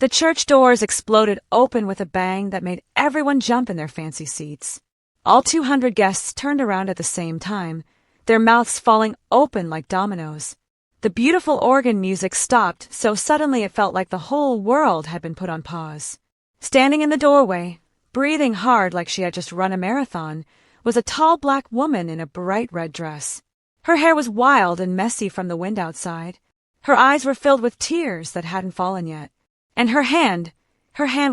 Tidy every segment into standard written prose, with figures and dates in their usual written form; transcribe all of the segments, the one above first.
The church doors exploded open with a bang that made everyone jump in their fancy seats. All 200 guests turned around at the same time, their mouths falling open like dominoes. The beautiful organ music stopped so suddenly it felt like the whole world had been put on pause. Standing in the doorway, breathing hard like she had just run a marathon, was a tall black woman in a bright red dress. Her hair was wild and messy from the wind outside. Her eyes were filled with tears that hadn't fallen yet. And her hand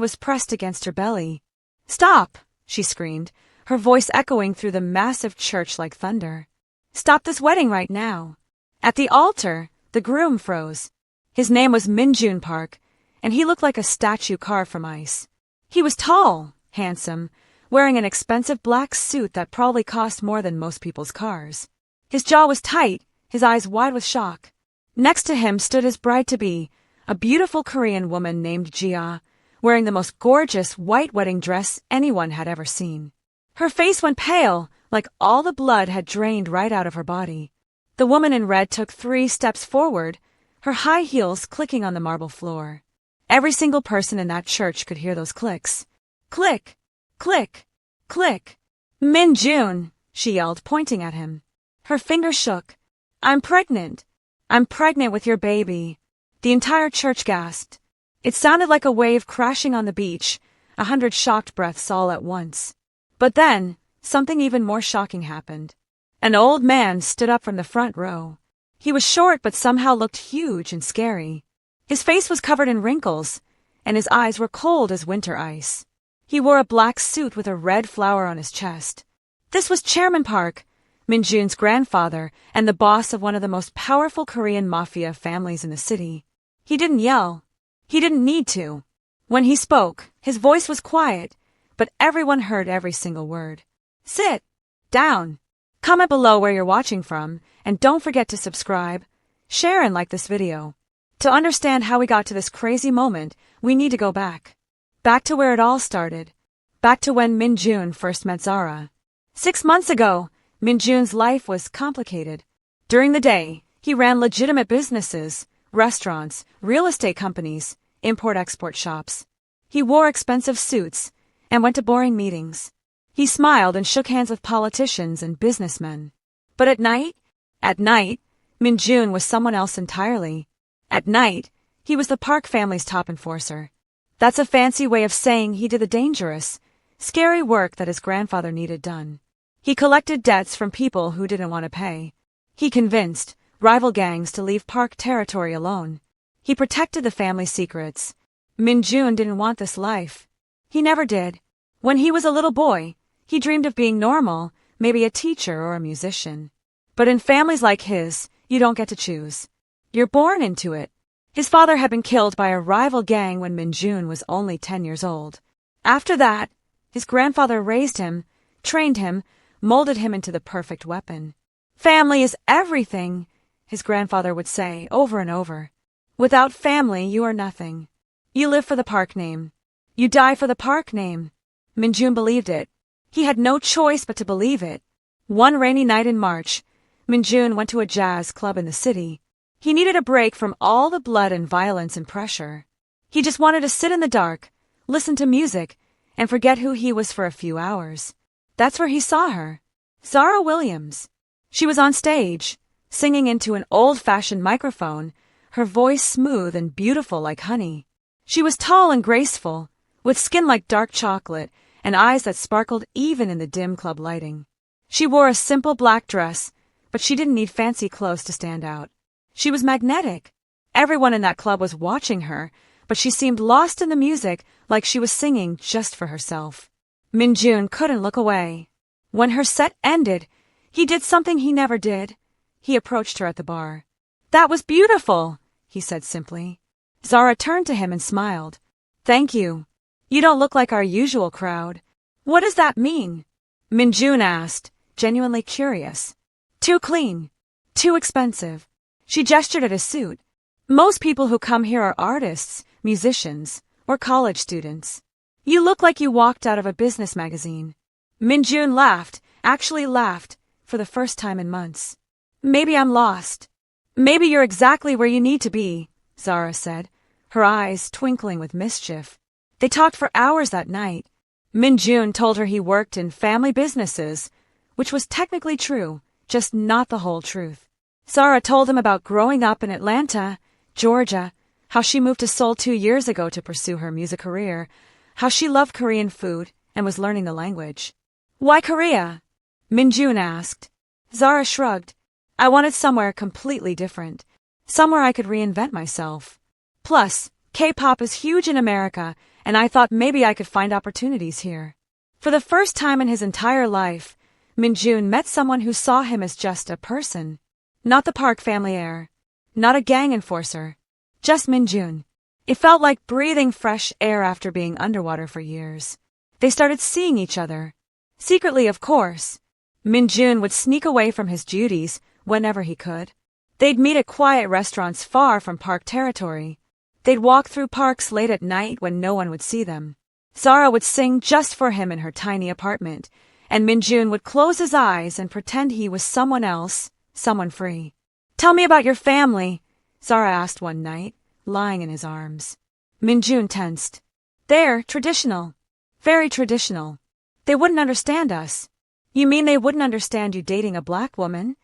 was pressed against her belly. "Stop!" she screamed, her voice echoing through the massive church like thunder. "Stop this wedding right now." At the altar, the groom froze. His name was Min-jun Park, and he looked like a statue carved from ice. He was tall, handsome, wearing an expensive black suit that probably cost more than most people's cars. His jaw was tight, his eyes wide with shock. Next to him stood his bride-to-be, a beautiful Korean woman named Jia, wearing the most gorgeous white wedding dress anyone had ever seen. Her face went pale, like all the blood had drained right out of her body. The woman in red took 3 steps forward, her high heels clicking on the marble floor. Every single person in that church could hear those clicks. Click, click, click. "Min-jun," she yelled, pointing at him. Her fingers shook. "I'm pregnant. I'm pregnant with your baby." The entire church gasped. It sounded like a wave crashing on the beach, 100 shocked breaths all at once. But then, something even more shocking happened. An old man stood up from the front row. He was short but somehow looked huge and scary. His face was covered in wrinkles, and his eyes were cold as winter ice. He wore a black suit with a red flower on his chest. This was Chairman Park, Min-jun's grandfather and the boss of one of the most powerful Korean mafia families in the city. He didn't yell. He didn't need to. When he spoke, his voice was quiet, but everyone heard every single word. "Sit down. Comment below where you're watching from, and don't forget to subscribe, share, and like this video. To understand how we got to this crazy moment, we need to go back. Back to where it all started. Back to when Min-jun first met Zara. 6 months ago, Min-jun's life was complicated. During the day, he ran legitimate businesses, restaurants, real estate companies, import-export shops. He wore expensive suits and went to boring meetings. He smiled and shook hands with politicians and businessmen. But at night, Min-jun was someone else entirely. At night, he was the Park family's top enforcer. That's a fancy way of saying he did the dangerous, scary work that his grandfather needed done. He collected debts from people who didn't want to pay. He convinced rival gangs to leave Park territory alone. He protected the family secrets. Min-jun didn't want this life. He never did. When he was a little boy, he dreamed of being normal, maybe a teacher or a musician. But in families like his, you don't get to choose. You're born into it. His father had been killed by a rival gang when Min-jun was only 10 years old. After that, his grandfather raised him, trained him, molded him into the perfect weapon. "Family is everything," his grandfather would say over and over. "Without family, you are nothing. You live for the Park name. You die for the Park name." Min-jun believed it. He had no choice but to believe it. One rainy night in March, Min-jun went to a jazz club in the city. He needed a break from all the blood and violence and pressure. He just wanted to sit in the dark, listen to music, and forget who he was for a few hours. That's where he saw her, Zara Williams. She was on stage, singing into an old-fashioned microphone, her voice smooth and beautiful like honey. She was tall and graceful, with skin like dark chocolate and eyes that sparkled even in the dim club lighting. She wore a simple black dress, but she didn't need fancy clothes to stand out. She was magnetic. Everyone in that club was watching her, but she seemed lost in the music like she was singing just for herself. Min-jun couldn't look away. When her set ended, he did something he never did. He approached her at the bar. "That was beautiful," he said simply. Zara turned to him and smiled. "Thank you. You don't look like our usual crowd." "What does that mean?" Min-jun asked, genuinely curious. "Too clean. Too expensive." She gestured at his suit. "Most people who come here are artists, musicians, or college students. You look like you walked out of a business magazine." Min-jun laughed, actually laughed, for the first time in months. "Maybe I'm lost. Maybe you're exactly where you need to be," Zara said, her eyes twinkling with mischief. They talked for hours that night. Min-jun told her he worked in family businesses, which was technically true, just not the whole truth. Zara told him about growing up in Atlanta, Georgia, how she moved to Seoul 2 years ago to pursue her music career, how she loved Korean food and was learning the language. Why Korea? Min-jun asked. Zara shrugged. I wanted somewhere completely different, somewhere I could reinvent myself. Plus, K-pop is huge in America, and I thought maybe I could find opportunities here. For the first time in his entire life, Min-jun met someone who saw him as just a person. Not the Park family heir. Not a gang enforcer. Just Min-jun. It felt like breathing fresh air after being underwater for years. They started seeing each other. Secretly, of course. Min-jun would sneak away from his duties whenever he could. They'd meet at quiet restaurants far from Park territory. They'd walk through parks late at night when no one would see them. Zara would sing just for him in her tiny apartment, and Min-jun would close his eyes and pretend he was someone else, someone free. Tell me about your family, Zara asked one night, lying in his arms. Min-jun tensed. They're traditional. Very traditional. They wouldn't understand us. You mean they wouldn't understand you dating a black woman?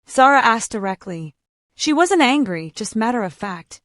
Zara asked directly. She wasn't angry, just matter of fact.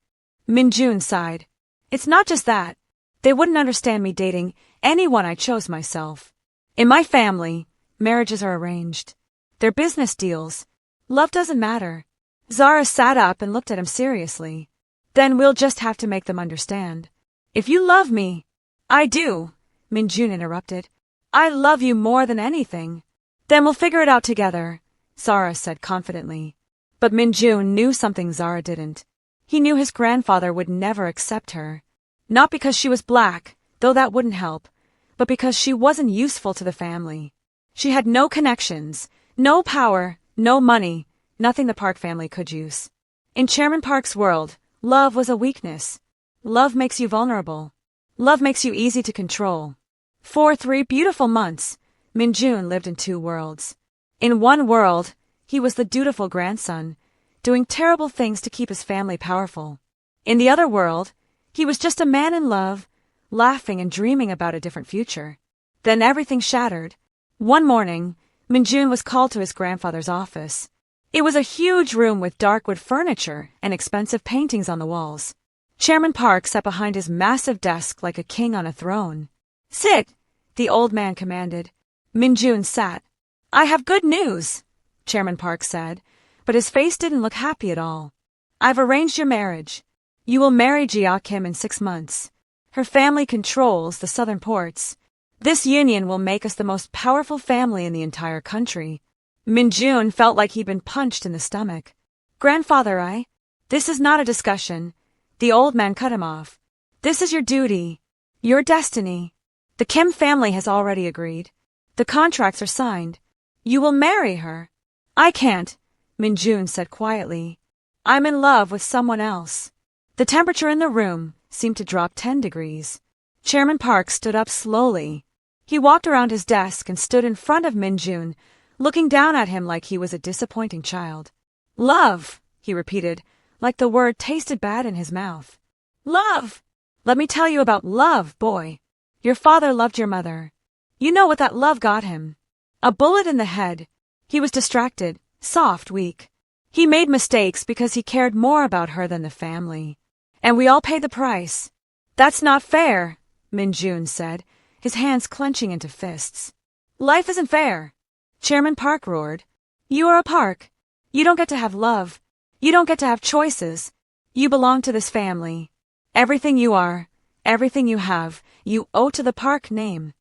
Min-jun sighed. It's not just that. They wouldn't understand me dating anyone I chose myself. In my family, marriages are arranged. They're business deals. Love doesn't matter. Zara sat up and looked at him seriously. Then we'll just have to make them understand. If you love me. I do, Min-jun interrupted. I love you more than anything. Then we'll figure it out together, Zara said confidently. But Min-jun knew something Zara didn't. He knew his grandfather would never accept her. Not because she was black, though that wouldn't help, but because she wasn't useful to the family. She had no connections, no power, no money, nothing the Park family could use. In Chairman Park's world, love was a weakness. Love makes you vulnerable. Love makes you easy to control. For 3 beautiful months, Min-jun lived in 2 worlds. In one world, he was the dutiful grandson, doing terrible things to keep his family powerful. In the other world, he was just a man in love, laughing and dreaming about a different future. Then everything shattered. One morning, Min-jun was called to his grandfather's office. It was a huge room with dark wood furniture and expensive paintings on the walls. Chairman Park sat behind his massive desk like a king on a throne. Sit, the old man commanded. Min-jun sat. I have good news, Chairman Park said, but his face didn't look happy at all. I've arranged your marriage. You will marry Jia Kim in 6 months. Her family controls the southern ports. This union will make us the most powerful family in the entire country. Min-jun felt like he'd been punched in the stomach. Grandfather, this is not a discussion. The old man cut him off. This is your duty. Your destiny. The Kim family has already agreed. The contracts are signed. You will marry her. I can't, Min-jun said quietly. I'm in love with someone else. The temperature in the room seemed to drop 10 degrees. Chairman Park stood up slowly. He walked around his desk and stood in front of Min-jun, looking down at him like he was a disappointing child. Love, he repeated, like the word tasted bad in his mouth. Love! Let me tell you about love, boy. Your father loved your mother. You know what that love got him. A bullet in the head. He was distracted, soft, weak. He made mistakes because he cared more about her than the family. And we all paid the price. That's not fair, Min-jun said, his hands clenching into fists. Life isn't fair. Chairman Park roared. You are a Park. You don't get to have love. You don't get to have choices. You belong to this family. Everything you are, everything you have, you owe to the Park name.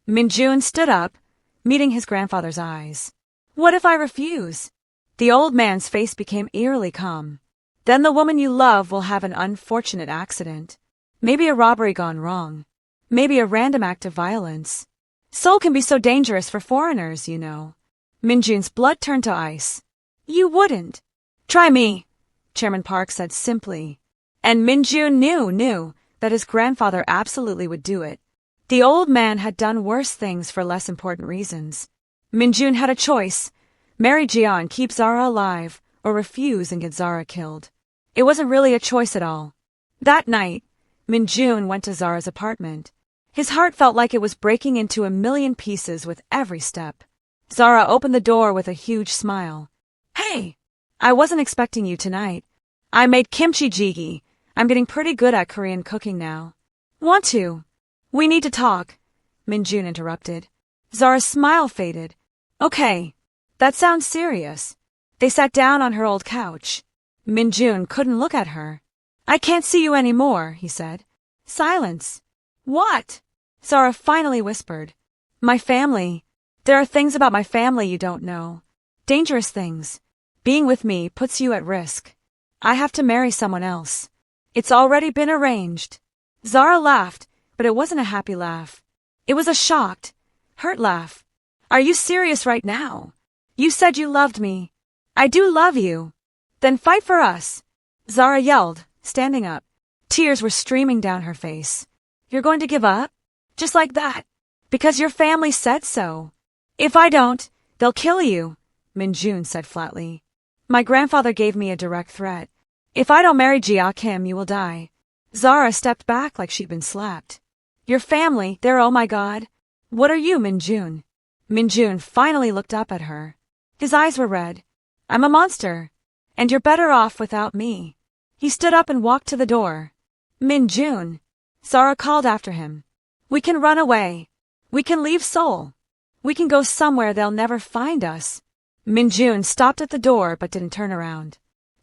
Min-jun stood up, meeting his grandfather's eyes. What if I refuse? The old man's face became eerily calm. Then the woman you love will have an unfortunate accident. Maybe a robbery gone wrong. Maybe a random act of violence. Seoul can be so dangerous for foreigners, you know. Min-jun's blood turned to ice. You wouldn't. Try me, Chairman Park said simply. And Min-jun knew that his grandfather absolutely would do it. The old man had done worse things for less important reasons. Min-jun had a choice. Marry Jia and keep Zara alive, or refuse and get Zara killed. It wasn't really a choice at all. That night, Min-jun went to Zara's apartment. His heart felt like it was breaking into a million pieces with every step. Zara opened the door with a huge smile. Hey! I wasn't expecting you tonight. I made kimchi jjigae. I'm getting pretty good at Korean cooking now. Want to? We need to talk, Min-jun interrupted. Zara's smile faded. Okay. That sounds serious. They sat down on her old couch. Min-jun couldn't look at her. I can't see you anymore, he said. Silence. What? Zara finally whispered. My family. There are things about my family you don't know. Dangerous things. Being with me puts you at risk. I have to marry someone else. It's already been arranged. Zara laughed, but it wasn't a happy laugh. It was a shocked, hurt laugh. Are you serious right now? You said you loved me. I do love you. Then fight for us, Zara yelled, standing up. Tears were streaming down her face. You're going to give up? Just like that? Because your family said so. If I don't, they'll kill you, Min-jun said flatly. My grandfather gave me a direct threat. If I don't marry Jia Kim, you will die. Zara stepped back like she'd been slapped. Your family, they're oh my god. What are you, Min-jun? Min-jun finally looked up at her. His eyes were red. I'm a monster. And you're better off without me. He stood up and walked to the door. Min-jun. Zara called after him. We can run away. We can leave Seoul. We can go somewhere they'll never find us. Min-jun stopped at the door but didn't turn around.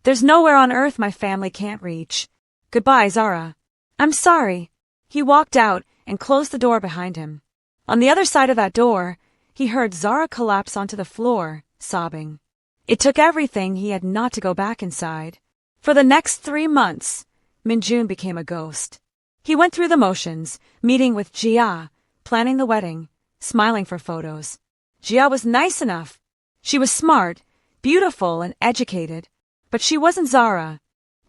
There's nowhere on earth my family can't reach. Goodbye, Zara. I'm sorry. He walked out and closed the door behind him. On the other side of that door, he heard Zara collapse onto the floor, sobbing. It took everything he had not to go back inside. For the next 3 months, Min-jun became a ghost. He went through the motions, meeting with Jia, planning the wedding, smiling for photos. Jia was nice enough. She was smart, beautiful, and educated. But she wasn't Zara.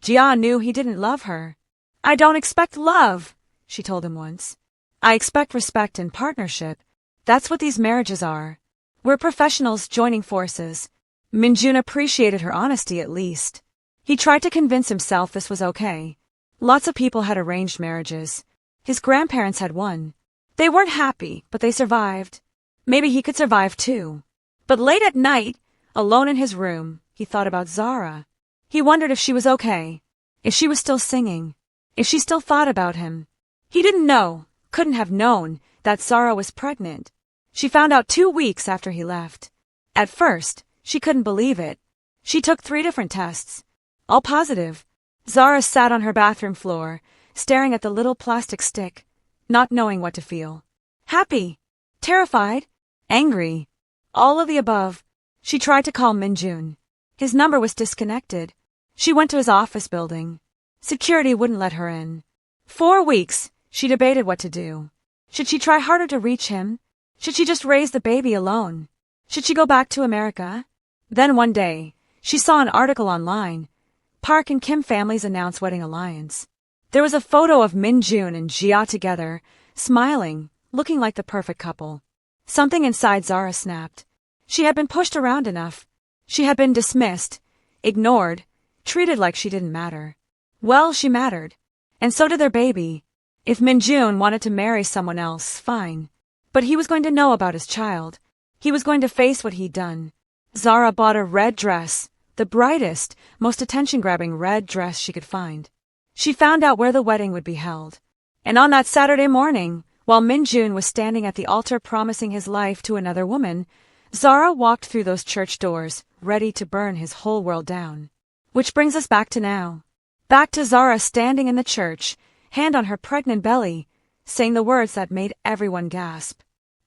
Jia knew he didn't love her. I don't expect love, she told him once. I expect respect and partnership. That's what these marriages are. We're professionals joining forces. Min-jun appreciated her honesty at least. He tried to convince himself this was okay. Lots of people had arranged marriages. His grandparents had one. They weren't happy, but they survived. Maybe he could survive too. But late at night, alone in his room, he thought about Zara. He wondered if she was okay, if she was still singing, if she still thought about him. He didn't know, couldn't have known, that Zara was pregnant. She found out 2 weeks after he left. At first, she couldn't believe it. She took 3 different tests, all positive. Zara sat on her bathroom floor, staring at the little plastic stick, not knowing what to feel. Happy, terrified, angry, all of the above. She tried to call Min-jun. His number was disconnected. She went to his office building. Security wouldn't let her in. 4 weeks, she debated what to do. Should she try harder to reach him? Should she just raise the baby alone? Should she go back to America? Then one day, she saw an article online. Park and Kim families announce wedding alliance. There was a photo of Min-jun and Jia together, smiling, looking like the perfect couple. Something inside Zara snapped. She had been pushed around enough. She had been dismissed, ignored, treated like she didn't matter. Well, she mattered. And so did their baby. If Min-jun wanted to marry someone else, fine. But he was going to know about his child. He was going to face what he'd done. Zara bought a red dress, the brightest, most attention-grabbing red dress she could find. She found out where the wedding would be held. And on that Saturday morning, while Min-jun was standing at the altar promising his life to another woman, Zara walked through those church doors, ready to burn his whole world down. Which brings us back to now. Back to Zara standing in the church, hand on her pregnant belly, saying the words that made everyone gasp.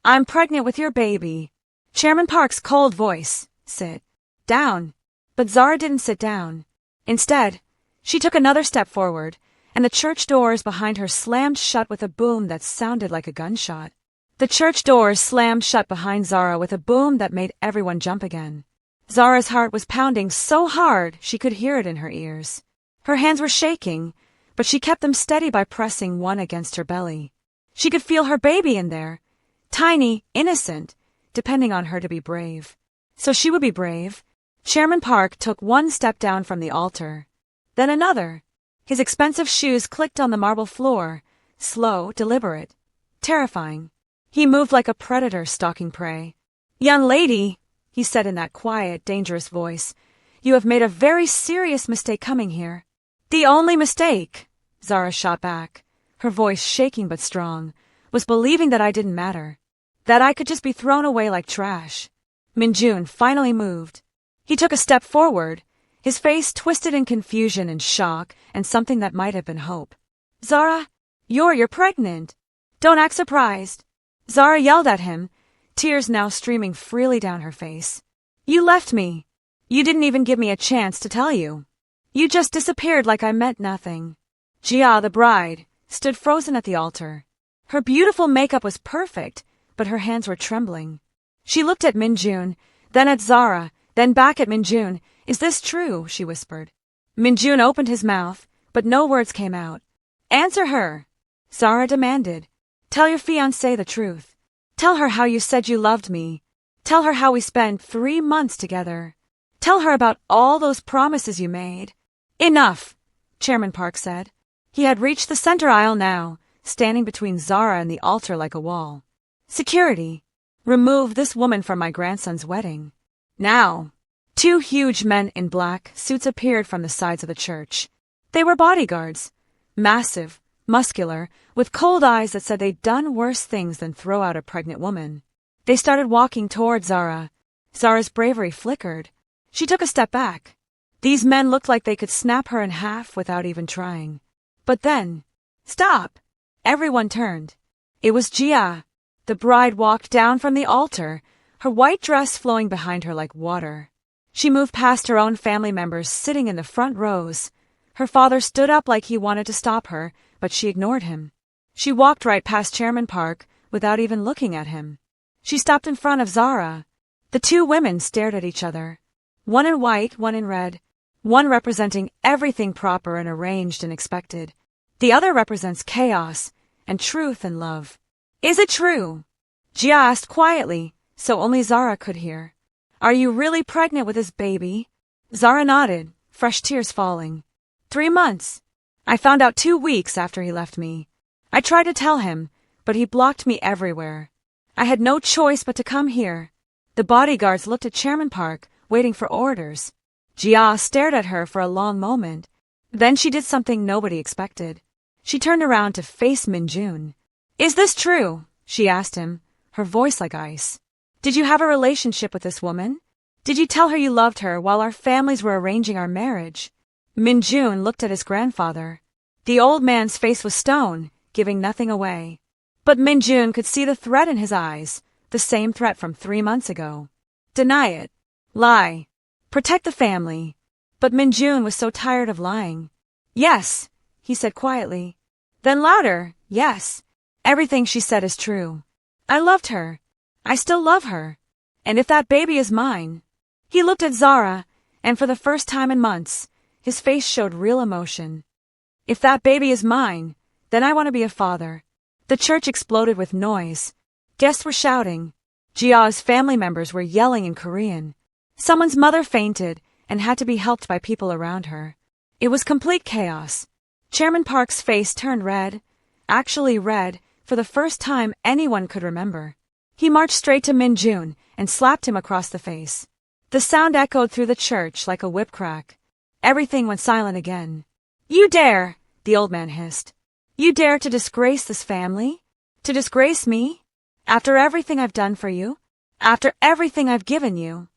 I'm pregnant with your baby. Chairman Park's cold voice. Sit down. But Zara didn't sit down. Instead, she took another step forward, and the church doors behind her slammed shut with a boom that sounded like a gunshot. The church doors slammed shut behind Zara with a boom that made everyone jump again. Zara's heart was pounding so hard she could hear it in her ears. Her hands were shaking, but she kept them steady by pressing one against her belly. She could feel her baby in there, tiny, innocent, depending on her to be brave. So she would be brave. Chairman Park took one step down from the altar, then another. His expensive shoes clicked on the marble floor, slow, deliberate, terrifying. He moved like a predator stalking prey. "Young lady," he said in that quiet, dangerous voice, "you have made a very serious mistake coming here." "The only mistake," Zara shot back, her voice shaking but strong, "was believing that I didn't matter, that I could just be thrown away like trash." Min-jun finally moved. He took a step forward, his face twisted in confusion and shock and something that might have been hope. "Zara, you're pregnant. Don't act surprised." Zara yelled at him, tears now streaming freely down her face. "You left me. You didn't even give me a chance to tell you. You just disappeared like I meant nothing." Jia, the bride, stood frozen at the altar. Her beautiful makeup was perfect, but her hands were trembling. She looked at Min-jun, then at Zara, then back at Min-jun. "Is this true?" she whispered. Min-jun opened his mouth, but no words came out. "Answer her," Zara demanded. "Tell your fiancée the truth. Tell her how you said you loved me. Tell her how we spent 3 months together. Tell her about all those promises you made." "Enough," Chairman Park said. He had reached the center aisle now, standing between Zara and the altar like a wall. "Security, remove this woman from my grandson's wedding. Now." 2 huge men in black suits appeared from the sides of the church. They were bodyguards, massive, muscular, with cold eyes that said they'd done worse things than throw out a pregnant woman. They started walking toward Zara. Zara's bravery flickered. She took a step back. These men looked like they could snap her in half without even trying. But then, "Stop!" Everyone turned. It was Jia. The bride walked down from the altar, her white dress flowing behind her like water. She moved past her own family members sitting in the front rows. Her father stood up like he wanted to stop her, but she ignored him. She walked right past Chairman Park without even looking at him. She stopped in front of Zara. The 2 women stared at each other. One in white, one in red. One representing everything proper and arranged and expected. The other represents chaos and truth and love. "Is it true?" Jia asked quietly, so only Zara could hear. "Are you really pregnant with this baby?" Zara nodded, fresh tears falling. 3 months. I found out 2 weeks after he left me. I tried to tell him, but he blocked me everywhere. I had no choice but to come here." The bodyguards looked at Chairman Park, waiting for orders. Jia stared at her for a long moment. Then she did something nobody expected. She turned around to face Min-jun. "Is this true?" she asked him, her voice like ice. "Did you have a relationship with this woman? Did you tell her you loved her while our families were arranging our marriage?" Min-jun looked at his grandfather. The old man's face was stone, giving nothing away. But Min-jun could see the threat in his eyes, the same threat from 3 months ago. Deny it. Lie. Protect the family. But Min-jun was so tired of lying. "Yes," he said quietly. Then louder, "Yes. Everything she said is true. I loved her. I still love her. And if that baby is mine." He looked at Zara, and for the first time in months, his face showed real emotion. "If that baby is mine, then I want to be a father." The church exploded with noise. Guests were shouting. Jia's family members were yelling in Korean. Someone's mother fainted and had to be helped by people around her. It was complete chaos. Chairman Park's face turned red, actually red, for the first time anyone could remember. He marched straight to Min-jun and slapped him across the face. The sound echoed through the church like a whip crack. Everything went silent again. "You dare!" the old man hissed. "You dare to disgrace this family? To disgrace me? After everything I've done for you? After everything I've given you?"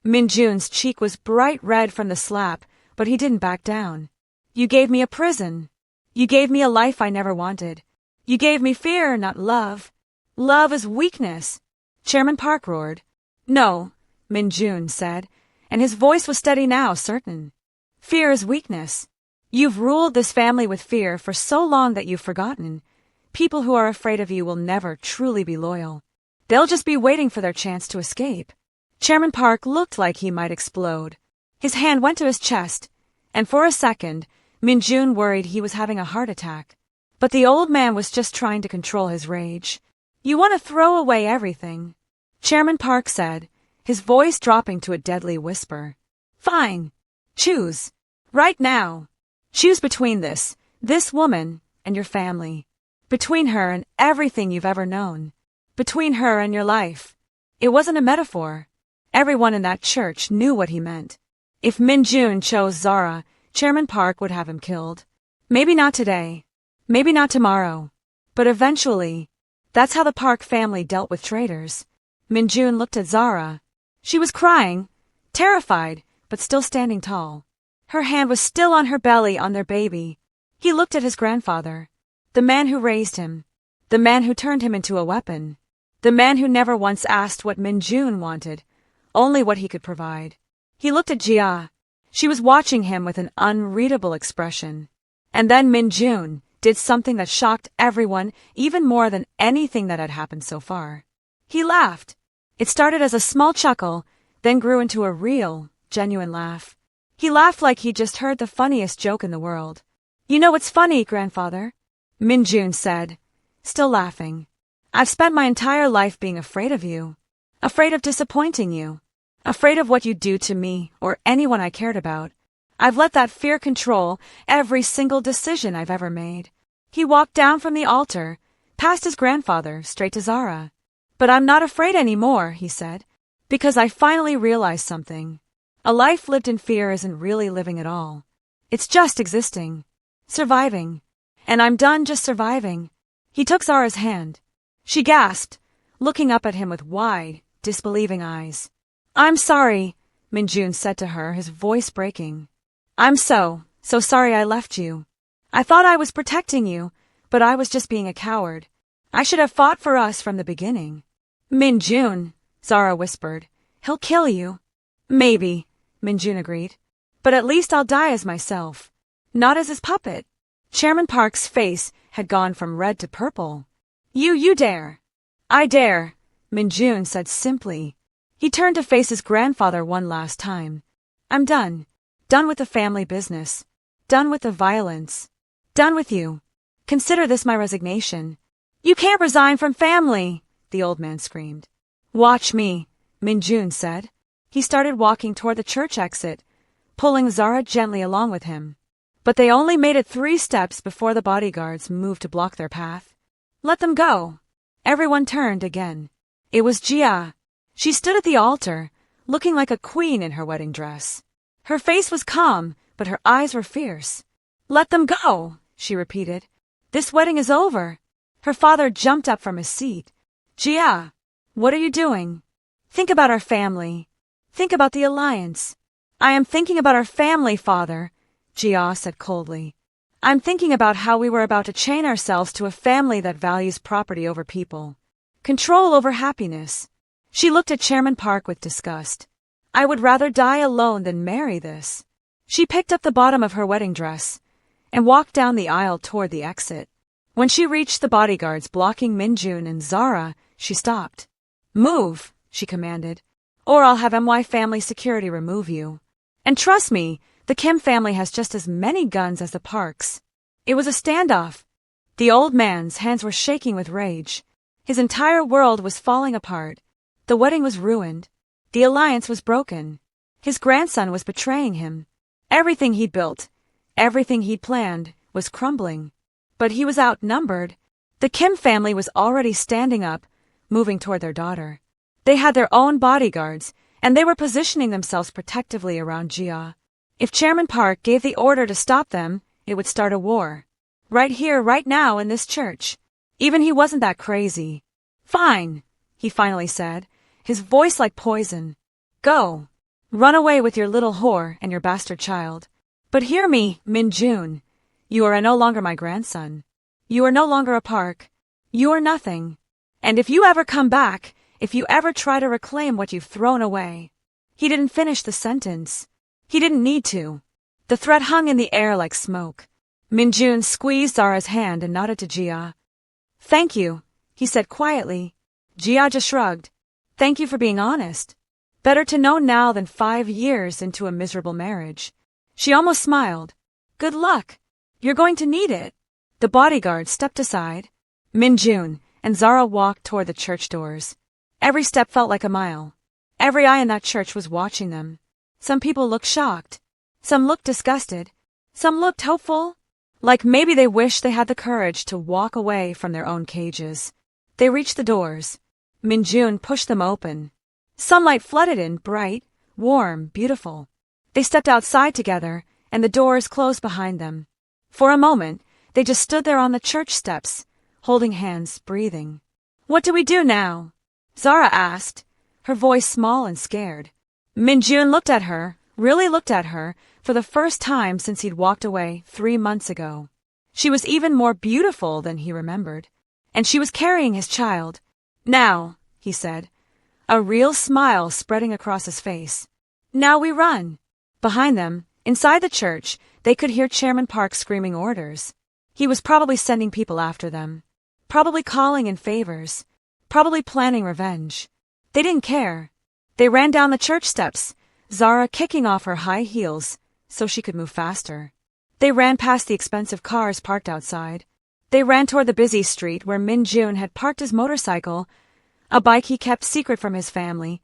Min-jun's cheek was bright red from the slap, but he didn't back down. "You gave me a prison. You gave me a life I never wanted. You gave me fear, not love. Love is weakness," Chairman Park roared. "No," Min-jun said, and his voice was steady now, certain. "Fear is weakness. You've ruled this family with fear for so long that you've forgotten. People who are afraid of you will never truly be loyal. They'll just be waiting for their chance to escape." Chairman Park looked like he might explode. His hand went to his chest, and for a second, Min-jun worried he was having a heart attack. But the old man was just trying to control his rage. "You want to throw away everything," Chairman Park said, his voice dropping to a deadly whisper. "Fine. Choose. Right now." Choose between this woman, and your family. Between her and everything you've ever known. Between her and your life. It wasn't a metaphor. Everyone in that church knew what he meant. If Min-jun chose Zara, Chairman Park would have him killed. Maybe not today. Maybe not tomorrow. But eventually. That's how the Park family dealt with traitors. Min-jun looked at Zara. She was crying, terrified, but still standing tall. Her hand was still on her belly on their baby. He looked at his grandfather. The man who raised him. The man who turned him into a weapon. The man who never once asked what Min-jun wanted, only what he could provide. He looked at Jia. She was watching him with an unreadable expression. And then Min-jun did something that shocked everyone even more than anything that had happened so far. He laughed. It started as a small chuckle, then grew into a real, genuine laugh. He laughed like he'd just heard the funniest joke in the world. You know what's funny, grandfather? Min-jun said, still laughing. I've spent my entire life being afraid of you. Afraid of disappointing you. Afraid of what you'd do to me or anyone I cared about. I've let that fear control every single decision I've ever made. He walked down from the altar, past his grandfather, straight to Zara. But I'm not afraid anymore, he said, because I finally realized something. A life lived in fear isn't really living at all. It's just existing. Surviving. And I'm done just surviving. He took Zara's hand. She gasped, looking up at him with wide, disbelieving eyes. I'm sorry, Min-jun said to her, his voice breaking. I'm so sorry I left you. I thought I was protecting you, but I was just being a coward. I should have fought for us from the beginning. Min-jun, Zara whispered. He'll kill you. Maybe, Min-jun agreed. But at least I'll die as myself. Not as his puppet. Chairman Park's face had gone from red to purple. You dare. I dare, Min-jun said simply. He turned to face his grandfather one last time. I'm done. Done with the family business. Done with the violence. Done with you. Consider this my resignation. You can't resign from family, the old man screamed. Watch me, Min-jun said. He started walking toward the church exit, pulling Zara gently along with him. But they only made it 3 steps before the bodyguards moved to block their path. Let them go. Everyone turned again. It was Jia. She stood at the altar, looking like a queen in her wedding dress. Her face was calm, but her eyes were fierce. Let them go, she repeated. This wedding is over. Her father jumped up from his seat. Jia, what are you doing? Think about our family. Think about the alliance. I am thinking about our family, father, Jia said coldly. I'm thinking about how we were about to chain ourselves to a family that values property over people. Control over happiness. She looked at Chairman Park with disgust. I would rather die alone than marry this. She picked up the bottom of her wedding dress and walked down the aisle toward the exit. When she reached the bodyguards blocking Min-jun and Zara, she stopped. Move, she commanded, or I'll have MY family security remove you. And trust me, the Kim family has just as many guns as the Parks. It was a standoff. The old man's hands were shaking with rage. His entire world was falling apart. The wedding was ruined. The alliance was broken. His grandson was betraying him. Everything he built, everything he planned, was crumbling. But he was outnumbered. The Kim family was already standing up, moving toward their daughter. They had their own bodyguards, and they were positioning themselves protectively around Jia. If Chairman Park gave the order to stop them, it would start a war. Right here, right now, in this church. Even he wasn't that crazy. Fine, he finally said, his voice like poison. Go. Run away with your little whore and your bastard child. But hear me, Min-jun. You are no longer my grandson. You are no longer a Park. You are nothing. And if you ever come back, if you ever try to reclaim what you've thrown away. He didn't finish the sentence. He didn't need to. The threat hung in the air like smoke. Min-jun squeezed Zara's hand and nodded to Jia. Thank you, he said quietly. Jia just shrugged. Thank you for being honest. Better to know now than 5 years into a miserable marriage. She almost smiled. Good luck. You're going to need it. The bodyguard stepped aside. Min-jun and Zara walked toward the church doors. Every step felt like a mile. Every eye in that church was watching them. Some people looked shocked. Some looked disgusted. Some looked hopeful, like maybe they wished they had the courage to walk away from their own cages. They reached the doors. Min-jun pushed them open. Sunlight flooded in, bright, warm, beautiful. They stepped outside together, and the doors closed behind them. For a moment, they just stood there on the church steps, holding hands, breathing. "What do we do now?" Zara asked, her voice small and scared. Min-jun looked at her, really looked at her, for the first time since he'd walked away 3 months ago. She was even more beautiful than he remembered, and she was carrying his child. "Now," he said, a real smile spreading across his face. "Now we run." Behind them, inside the church, they could hear Chairman Park screaming orders. He was probably sending people after them, probably calling in favors, probably planning revenge. They didn't care. They ran down the church steps, Zara kicking off her high heels so she could move faster. They ran past the expensive cars parked outside. They ran toward the busy street where Min-jun had parked his motorcycle, a bike he kept secret from his family,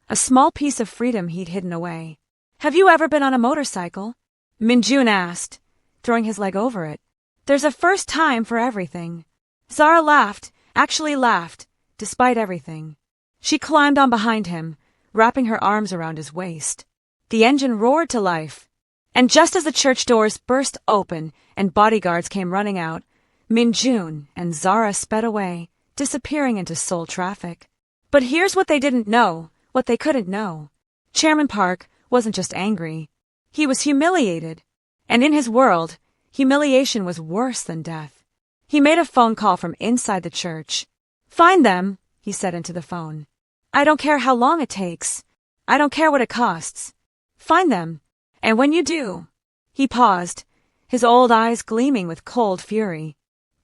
a small piece of freedom he'd hidden away. "Have you ever been on a motorcycle?" Min-jun asked, throwing his leg over it. "There's a first time for everything." Zara laughed, actually laughed, despite everything. She climbed on behind him, wrapping her arms around his waist. The engine roared to life. And just as the church doors burst open and bodyguards came running out, Min-jun and Zara sped away, disappearing into Seoul traffic. But here's what they didn't know, what they couldn't know. Chairman Park wasn't just angry. He was humiliated. And in his world, humiliation was worse than death. He made a phone call from inside the church. "Find them," he said into the phone. "I don't care how long it takes. I don't care what it costs. Find them. And when you do..." He paused, his old eyes gleaming with cold fury.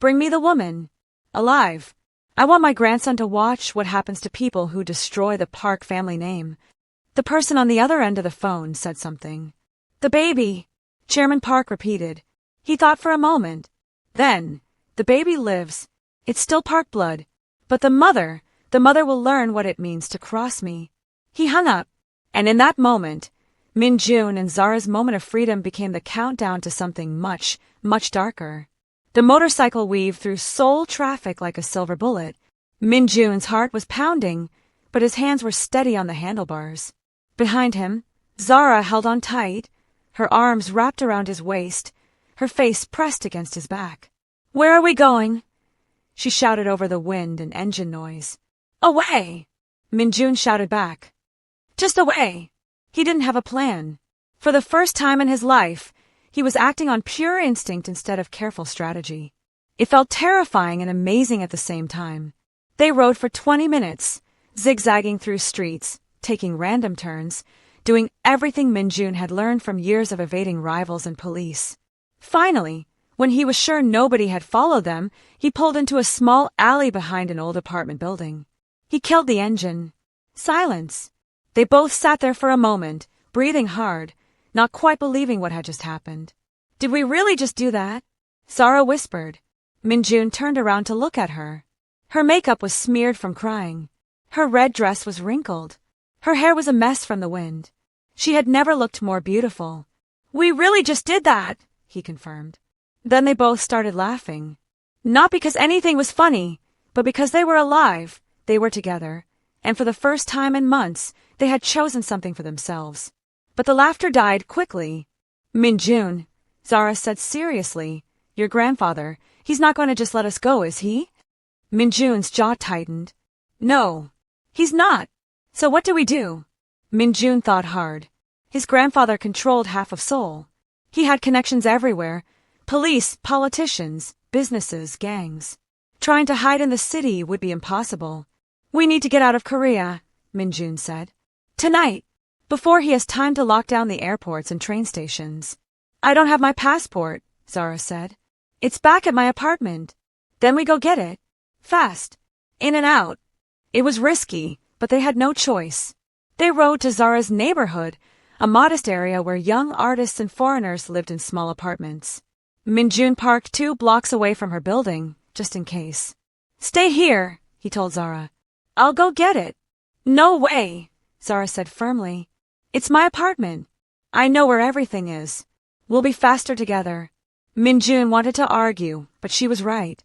"Bring me the woman. Alive. I want my grandson to watch what happens to people who destroy the Park family name." The person on the other end of the phone said something. "The baby," Chairman Park repeated. He thought for a moment. Then, "The baby lives. It's still Park blood. But the mother will learn what it means to cross me." He hung up, and in that moment, Min-jun and Zara's moment of freedom became the countdown to something much, much darker. The motorcycle weaved through Seoul traffic like a silver bullet. Min-jun's heart was pounding, but his hands were steady on the handlebars. Behind him, Zara held on tight, her arms wrapped around his waist, her face pressed against his back. "Where are we going?" she shouted over the wind and engine noise. "Away!" Min-jun shouted back. "Just away." He didn't have a plan. For the first time in his life, he was acting on pure instinct instead of careful strategy. It felt terrifying and amazing at the same time. They rode for 20 minutes, zigzagging through streets, taking random turns, doing everything Min-jun had learned from years of evading rivals and police. Finally, when he was sure nobody had followed them, he pulled into a small alley behind an old apartment building. He killed the engine. Silence. They both sat there for a moment, breathing hard, not quite believing what had just happened. "Did we really just do that?" Zara whispered. Min-jun turned around to look at her. Her makeup was smeared from crying. Her red dress was wrinkled. Her hair was a mess from the wind. She had never looked more beautiful. "We really just did that," he confirmed. Then they both started laughing. Not because anything was funny, but because they were alive, they were together, and for the first time in months, they had chosen something for themselves. But the laughter died quickly. "Min-jun," Zara said seriously, "your grandfather, he's not going to just let us go, is he?" Min-jun's jaw tightened. "No, he's not. So what do we do?" Min-jun thought hard. His grandfather controlled half of Seoul. He had connections everywhere. Police, politicians, businesses, gangs. Trying to hide in the city would be impossible. "We need to get out of Korea," Min-jun said. "Tonight, before he has time to lock down the airports and train stations." "I don't have my passport," Zara said. "It's back at my apartment." "Then we go get it. Fast. In and out." It was risky, but they had no choice. They rode to Zara's neighborhood, a modest area where young artists and foreigners lived in small apartments. Min-jun parked 2 blocks away from her building, just in case. "Stay here," he told Zara. "I'll go get it." "No way," Zara said firmly. "It's my apartment. I know where everything is. We'll be faster together. Min-jun wanted to argue, but she was right.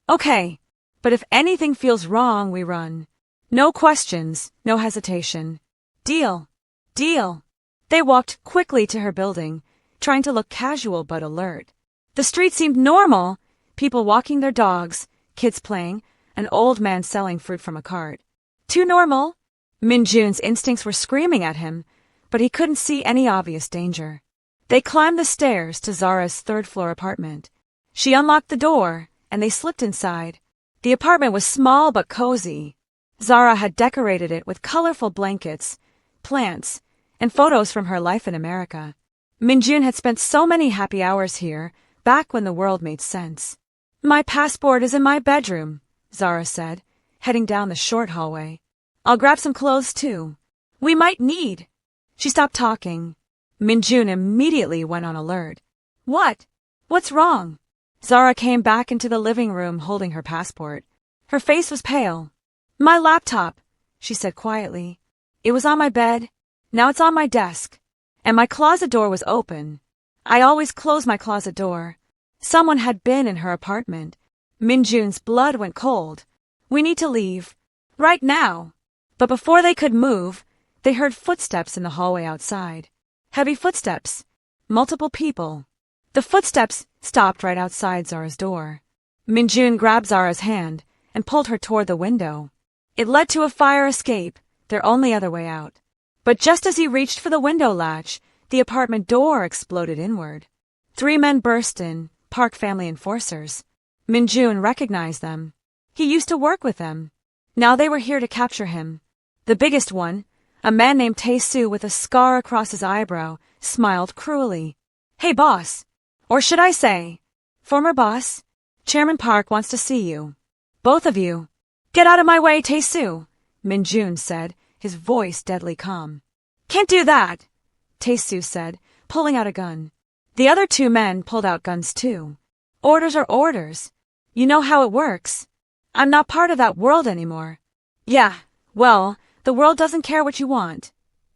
Okay, but if anything feels wrong, we run. No questions, no hesitation. Deal. Deal. They walked quickly to her building, trying to look casual but alert. The street seemed normal, people walking their dogs, kids playing, an old man selling fruit from a cart. Too normal? Min-jun's instincts were screaming at him, but he couldn't see any obvious danger. They climbed the stairs to Zara's third-floor apartment. She unlocked the door, and they slipped inside. The apartment was small but cozy. Zara had decorated it with colorful blankets, plants, and photos from her life in America. Min-jun had spent so many happy hours here, back when the world made sense. My passport is in my bedroom, Zara said, heading down the short hallway. I'll grab some clothes too. We might need. She stopped talking. Min-jun immediately went on alert. What? What's wrong? Zara came back into the living room holding her passport. Her face was pale. My laptop, she said quietly. It was on my bed. Now it's on my desk. And my closet door was open. I always close my closet door. Someone had been in her apartment. Min-jun's blood went cold. We need to leave. Right now. But before they could move, they heard footsteps in the hallway outside. Heavy footsteps. Multiple people. The footsteps stopped right outside Zara's door. Min-jun grabbed Zara's hand and pulled her toward the window. It led to a fire escape, their only other way out. But just as he reached for the window latch, the apartment door exploded inward. 3 men burst in, Park family enforcers. Min-jun recognized them. He used to work with them. Now they were here to capture him. The biggest one, a man named Tae-soo with a scar across his eyebrow, smiled cruelly. Hey boss. Or should I say, former boss, Chairman Park wants to see you. Both of you. Get out of my way, Tae-soo, Min-jun said, his voice deadly calm. Can't do that, Tae-soo said, pulling out a gun. The other 2 men pulled out guns too. Orders are orders. You know how it works. I'm not part of that world anymore. Yeah, well, the world doesn't care what you want,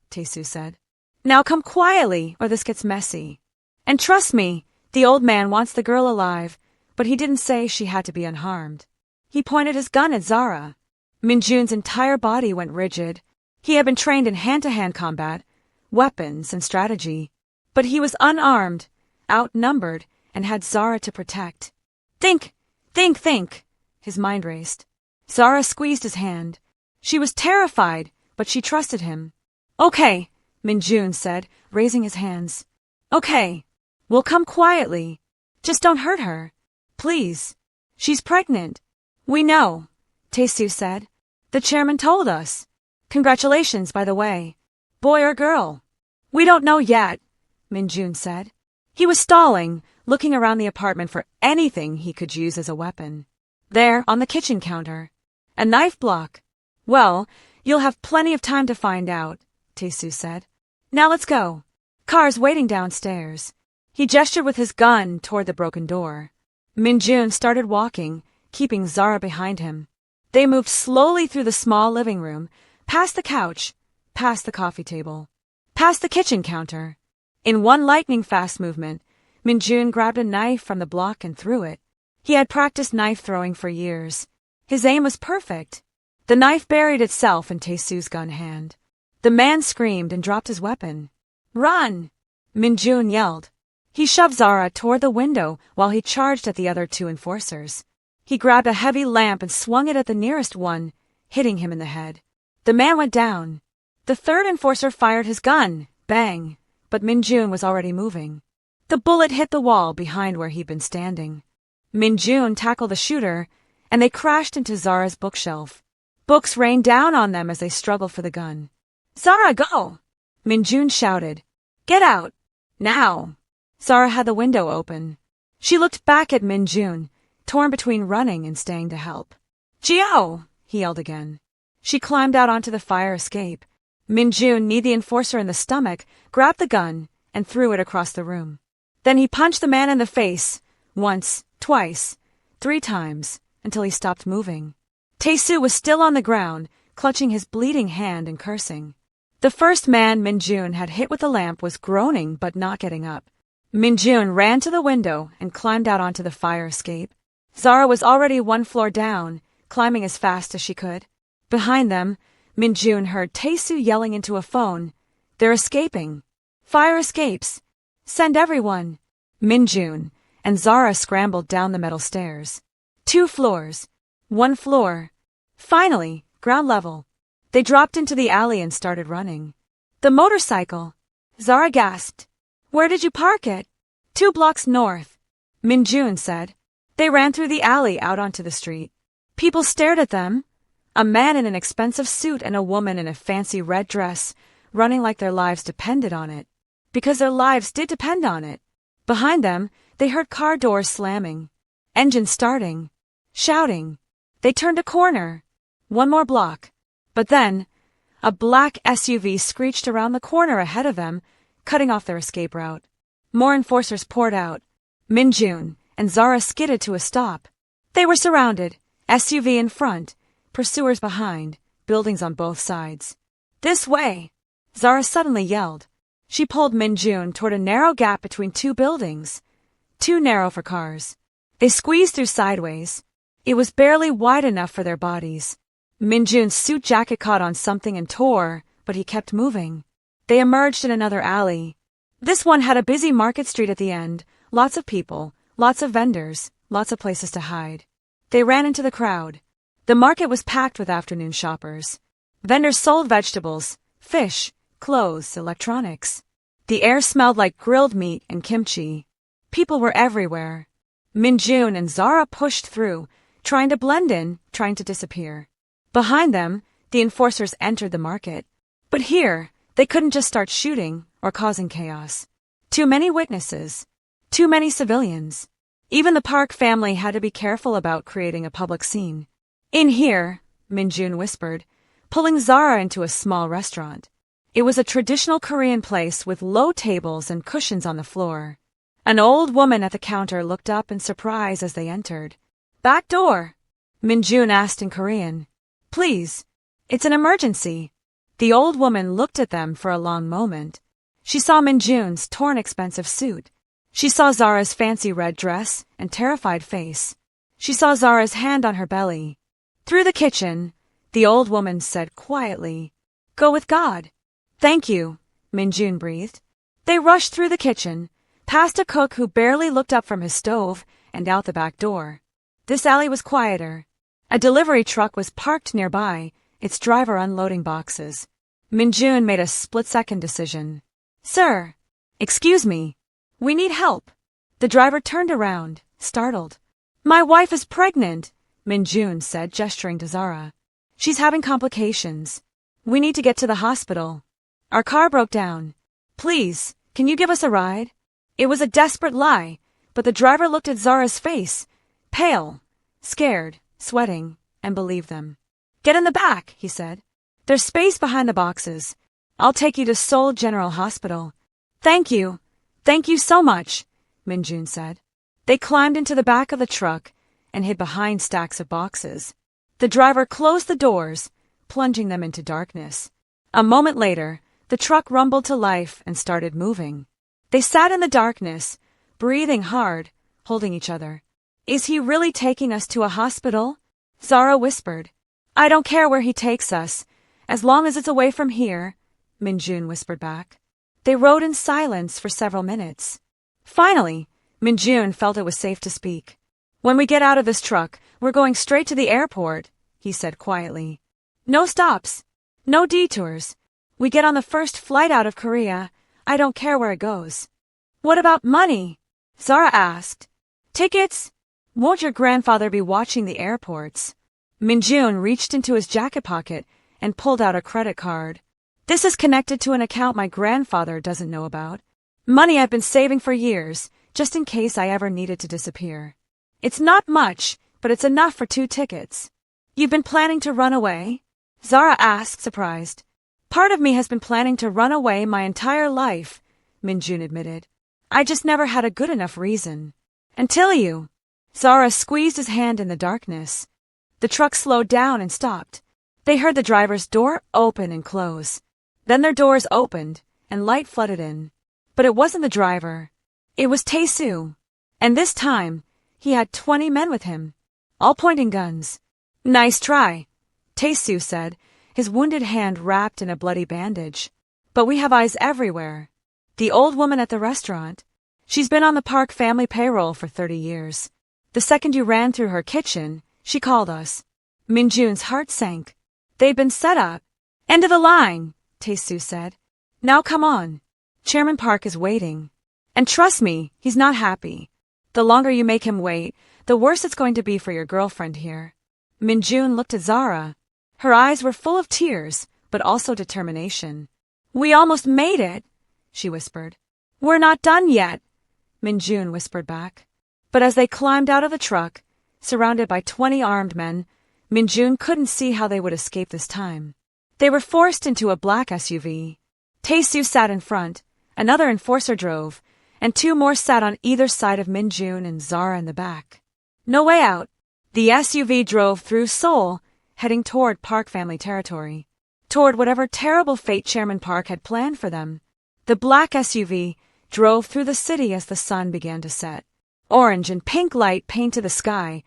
Tae-soo said. Now come quietly, or this gets messy. And trust me, the old man wants the girl alive, but he didn't say she had to be unharmed. He pointed his gun at Zara. Min-jun's entire body went rigid. He had been trained in hand-to-hand combat, weapons, and strategy. But he was unarmed, outnumbered, and had Zara to protect. Think! His mind raced. Zara squeezed his hand. She was terrified, but she trusted him. Okay, Min-jun said, raising his hands. Okay, we'll come quietly. Just don't hurt her. Please. She's pregnant. We know, Tae-soo said. The chairman told us. Congratulations, by the way. Boy or girl? We don't know yet, Min-jun said. He was stalling, looking around the apartment for anything he could use as a weapon. There, on the kitchen counter. A knife block. Well, you'll have plenty of time to find out, Tae-soo said. Now let's go. Car's waiting downstairs. He gestured with his gun toward the broken door. Min-jun started walking, keeping Zara behind him. They moved slowly through the small living room, past the couch, past the coffee table, past the kitchen counter. In one lightning-fast movement, Min-jun grabbed a knife from the block and threw it. He had practiced knife throwing for years. His aim was perfect. The knife buried itself in Tae-soo's gun hand. The man screamed and dropped his weapon. Run! Min-jun yelled. He shoved Zara toward the window while he charged at the other 2 enforcers. He grabbed a heavy lamp and swung it at the nearest one, hitting him in the head. The man went down. The 3rd enforcer fired his gun. Bang! But Min-jun was already moving. The bullet hit the wall behind where he'd been standing. Min-jun tackled the shooter, and they crashed into Zara's bookshelf. Books rained down on them as they struggled for the gun. Zara, go! Min-jun shouted. Get out! Now! Zara had the window open. She looked back at Min-jun, torn between running and staying to help. Gio! He yelled again. She climbed out onto the fire escape. Min-jun kneed the enforcer in the stomach, grabbed the gun, and threw it across the room. Then he punched the man in the face, once, twice, 3 times, until he stopped moving. Tae-soo was still on the ground, clutching his bleeding hand and cursing. The first man Min-jun had hit with the lamp was groaning but not getting up. Min-jun ran to the window and climbed out onto the fire escape. Zara was already one floor down, climbing as fast as she could. Behind them, Min-jun heard Tae-soo yelling into a phone. "They're escaping. Fire escapes. Send everyone." Min-jun and Zara scrambled down the metal stairs. 2 floors. 1 floor. Finally, ground level. They dropped into the alley and started running. "The motorcycle!" Zara gasped. "Where did you park it?" 2 blocks north," Min-jun said. They ran through the alley out onto the street. People stared at them. A man in an expensive suit and a woman in a fancy red dress, running like their lives depended on it. Because their lives did depend on it. Behind them, they heard car doors slamming. Engines starting. Shouting. They turned a corner. 1 more block. But then, a black SUV screeched around the corner ahead of them, cutting off their escape route. More enforcers poured out. Min-jun and Zara skidded to a stop. They were surrounded, SUV in front, pursuers behind, buildings on both sides. "This way!" Zara suddenly yelled. She pulled Min-jun toward a narrow gap between 2 buildings. Too narrow for cars. They squeezed through sideways. It was barely wide enough for their bodies. Min-jun's suit jacket caught on something and tore, but he kept moving. They emerged in another alley. This one had a busy market street at the end, lots of people, lots of vendors, lots of places to hide. They ran into the crowd. The market was packed with afternoon shoppers. Vendors sold vegetables, fish, clothes, electronics. The air smelled like grilled meat and kimchi. People were everywhere. Min-jun and Zara pushed through, trying to blend in, trying to disappear. Behind them, the enforcers entered the market. But here, they couldn't just start shooting or causing chaos. Too many witnesses. Too many civilians. Even the Park family had to be careful about creating a public scene. "In here," Min-jun whispered, pulling Zara into a small restaurant. It was a traditional Korean place with low tables and cushions on the floor. An old woman at the counter looked up in surprise as they entered. "Back door," Min-jun asked in Korean. "Please. It's an emergency." The old woman looked at them for a long moment. She saw Min-jun's torn expensive suit. She saw Zara's fancy red dress and terrified face. She saw Zara's hand on her belly. "Through the kitchen," the old woman said quietly. "Go with God." "Thank you," Min-jun breathed. They rushed through the kitchen, past a cook who barely looked up from his stove, and out the back door. This alley was quieter. A delivery truck was parked nearby, its driver unloading boxes. Min-jun made a split-second decision. "Sir, excuse me. We need help." The driver turned around, startled. "My wife is pregnant," Min-jun said, gesturing to Zara. "She's having complications. We need to get to the hospital. Our car broke down. Please, can you give us a ride?" It was a desperate lie, but the driver looked at Zara's face, pale, scared, sweating, and believed them. "Get in the back," he said. "There's space behind the boxes. I'll take you to Seoul General Hospital." "Thank you. Thank you so much," Min-jun said. They climbed into the back of the truck and hid behind stacks of boxes. The driver closed the doors, plunging them into darkness. A moment later, the truck rumbled to life and started moving. They sat in the darkness, breathing hard, holding each other. "Is he really taking us to a hospital?" Zara whispered. "I don't care where he takes us, as long as it's away from here," Min-jun whispered back. They rode in silence for several minutes. Finally, Min-jun felt it was safe to speak. "When we get out of this truck, we're going straight to the airport," he said quietly. "No stops. No detours. We get on the first flight out of Korea. I don't care where it goes." "What about money?" Zara asked. "Tickets? Won't your grandfather be watching the airports?" Min-jun reached into his jacket pocket and pulled out a credit card. "This is connected to an account my grandfather doesn't know about. Money I've been saving for years, just in case I ever needed to disappear. It's not much, but it's enough for 2 tickets." "You've been planning to run away?" Zara asked, surprised. "Part of me has been planning to run away my entire life," Min-jun admitted. "I just never had a good enough reason. Until you." Zara squeezed his hand in the darkness. The truck slowed down and stopped. They heard the driver's door open and close. Then their doors opened, and light flooded in. But it wasn't the driver. It was Tae-soo. And this time, he had 20 men with him, all pointing guns. Nice try, Tae-soo said, his wounded hand wrapped in a bloody bandage. But we have eyes everywhere. The old woman at the restaurant. She's been on the Park family payroll for 30 years. The second you ran through her kitchen, she called us. Min-jun's heart sank. They'd been set up. End of the line, Tae-soo said. Now come on. Chairman Park is waiting. And trust me, he's not happy. The longer you make him wait, the worse it's going to be for your girlfriend here. Min-jun looked at Zara. Her eyes were full of tears, but also determination. We almost made it, she whispered. We're not done yet, Min-jun whispered back. But as they climbed out of the truck, surrounded by 20 armed men, Min-jun couldn't see how they would escape this time. They were forced into a black SUV. Tae-soo sat in front, another enforcer drove, and 2 more sat on either side of Min-jun and Zara in the back. No way out. The SUV drove through Seoul, heading toward Park family territory, toward whatever terrible fate Chairman Park had planned for them. The black SUV drove through the city as the sun began to set. Orange and pink light painted the sky,